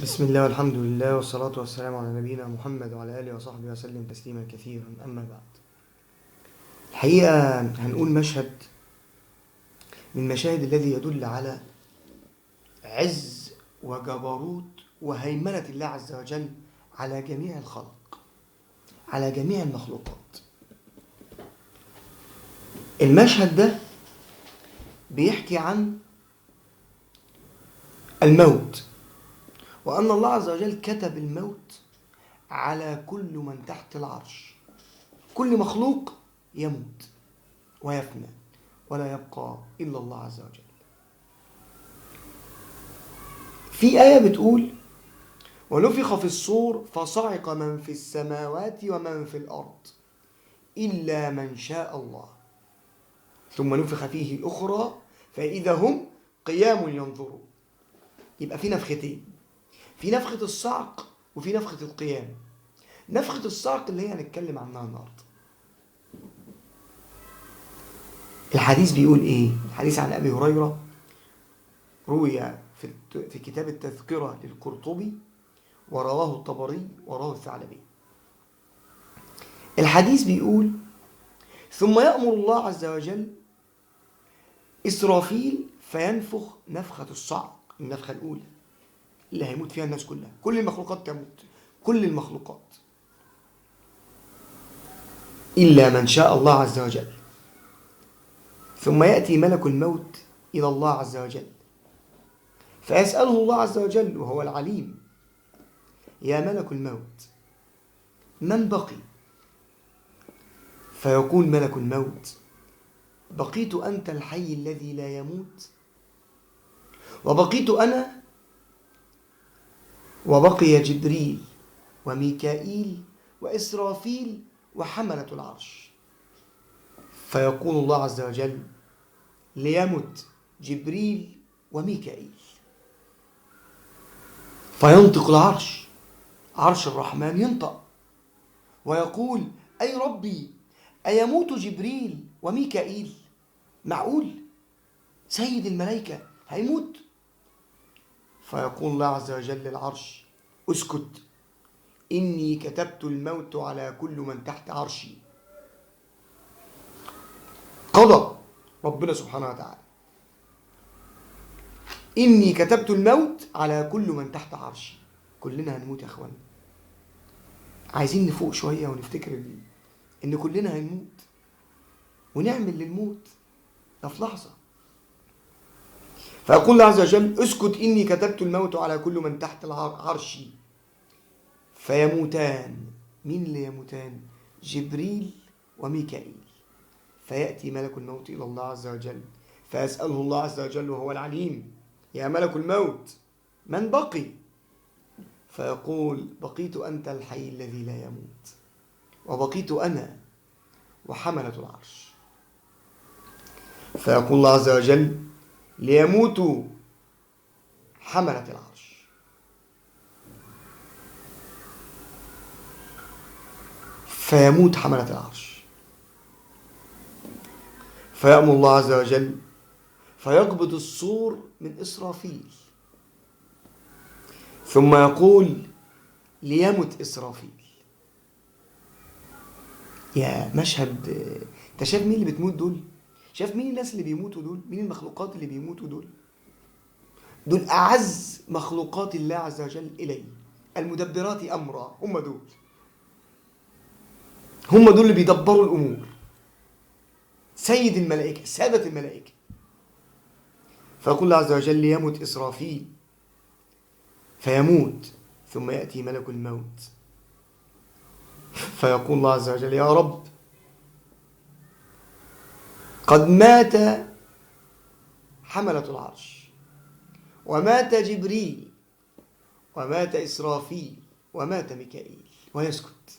بسم الله والحمد لله والصلاة والسلام على نبينا محمد وعلى آله وصحبه وسلم تسليما كثيرا. أما بعد، الحقيقة هنقول مشهد من المشاهد الذي يدل على عز وجبروت وهيمنة الله عز وجل على جميع الخلق، على جميع المخلوقات. المشهد ده بيحكي عن الموت، وأن الله عز وجل كتب الموت على كل من تحت العرش. كل مخلوق يموت ويفنى ولا يبقى إلا الله عز وجل. في آية بتقول: ونفخ في الصور فصعق من في السماوات ومن في الأرض إلا من شاء الله ثم نفخ فيه أخرى فإذا هم قيام ينظرون. يبقى في نفختين، في نفخة الصعق وفي نفخة القيام. نفخة الصعق اللي هي هنتكلم عنها النهارده. الحديث بيقول ايه؟ الحديث عن ابي هريره، روي في كتاب التذكره للقرطبي، ورواه الطبري ورواه الثعلبي. الحديث بيقول: ثم يأمر الله عز وجل إسرافيل فينفخ نفخة الصعق، النفخة الأولى اللي هيموت فيها الناس كلها، كل المخلوقات تموت، كل المخلوقات إلا من شاء الله عز وجل. ثم يأتي ملك الموت إلى الله عز وجل فيسأله الله عز وجل وهو العليم: يا ملك الموت، من بقي؟ فيقول ملك الموت: بقيت أنت الحي الذي لا يموت، وبقيت أنا، وبقي جبريل وميكائيل وإسرافيل وحملة العرش. فيقول الله عز وجل: ليمت جبريل وميكائيل. فينطق العرش، عرش الرحمن ينطق ويقول: أي ربي، أيموت جبريل وميكائيل؟ معقول سيد الملائكة هيموت؟ فيقول الله عز وجل للعرش: اسكت، إني كتبت الموت على كل من تحت عرشي. قضى ربنا سبحانه وتعالى: إني كتبت الموت على كل من تحت عرشي. كلنا هنموت يا أخوانا. عايزين نفوق شوية ونفتكر إن كلنا هنموت، ونعمل للموت ده في لحظة. فيقول الله عز وجل: اسكت، إني كتبت الموت على كل من تحت عرشي. فيموتان. مين اللي يموتان؟ جبريل وميكائيل. فيأتي ملك الموت إلى الله عز وجل فيسأله الله عز وجل وهو العليم: يا ملك الموت، من بقي؟ فيقول: بقيت أنت الحي الذي لا يموت، وبقيت أنا وحملة العرش. فيقول الله عز وجل: ليموتوا حملة العرش. فيموت حملة العرش. فيأمر الله عز وجل فيقبض الصور من إسرافيل، ثم يقول: ليمت إسرافيل. يا مشهد! انت شايف مين اللي بتموت دول؟ شايف مين الناس اللي بيموتوا دول؟ مين المخلوقات اللي بيموتوا دول؟ دول أعز مخلوقات الله عز وجل إليه، المدبرات أمرا. هم دول، هم دول اللي بيدبروا الأمور، سيد الملائكة، سادة الملائكة. فيقول الله عز وجل: يموت إسرافيل. فيموت. ثم يأتي ملك الموت فيقول الله عز وجل: يا رب، قد مات حملة العرش، ومات جبريل، ومات إسرافيل، ومات ميكائيل. ويسكت.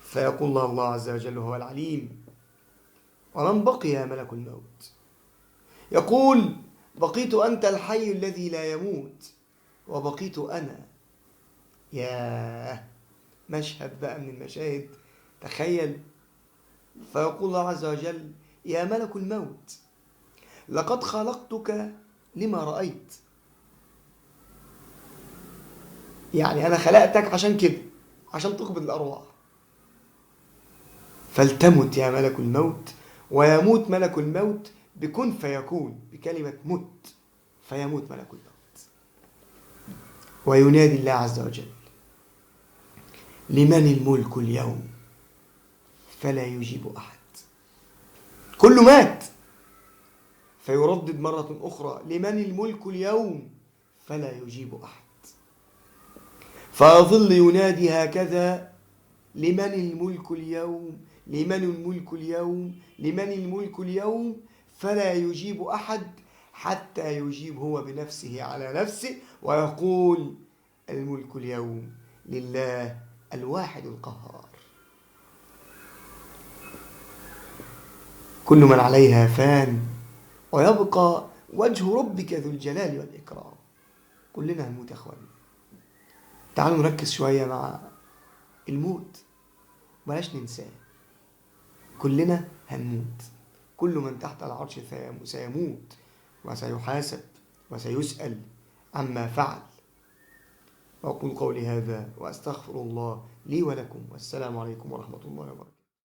فيقول الله عز وجل وهو العليم: ومن بقي يا ملك الموت؟ يقول: بقيت أنت الحي الذي لا يموت، وبقيت أنا. ياه، مشهد بقى من المشاهد. تخيل. فيقول الله عز وجل: يا ملك الموت، لقد خلقتك لما رأيت. يعني أنا خلقتك عشان كده، عشان تقبض الأرواح. فلتمت يا ملك الموت، ويموت ملك الموت بكن فيكون، بكلمة مت فيموت ملك الموت. وينادي الله عز وجل: لمن الملك اليوم؟ فلا يجيب أحد. كله مات. فيردد مرة أخرى: لمن الملك اليوم؟ فلا يجيب أحد. فيظل ينادي هكذا: لمن الملك اليوم؟ لمن الملك اليوم؟ لمن الملك اليوم؟ فلا يجيب أحد، حتى يجيب هو بنفسه على نفسه ويقول: الملك اليوم لله الواحد القهار. كل من عليها فان، ويبقى وجه ربك ذو الجلال والإكرام. كلنا هنموت يا أخواني. تعالوا نركز شوية مع الموت، بلاش ننساه. كلنا هنموت. كل من تحت العرش سيموت، وسيحاسب، وسيسأل عما فعل. وأقول قولي هذا وأستغفر الله لي ولكم، والسلام عليكم ورحمة الله وبركاته.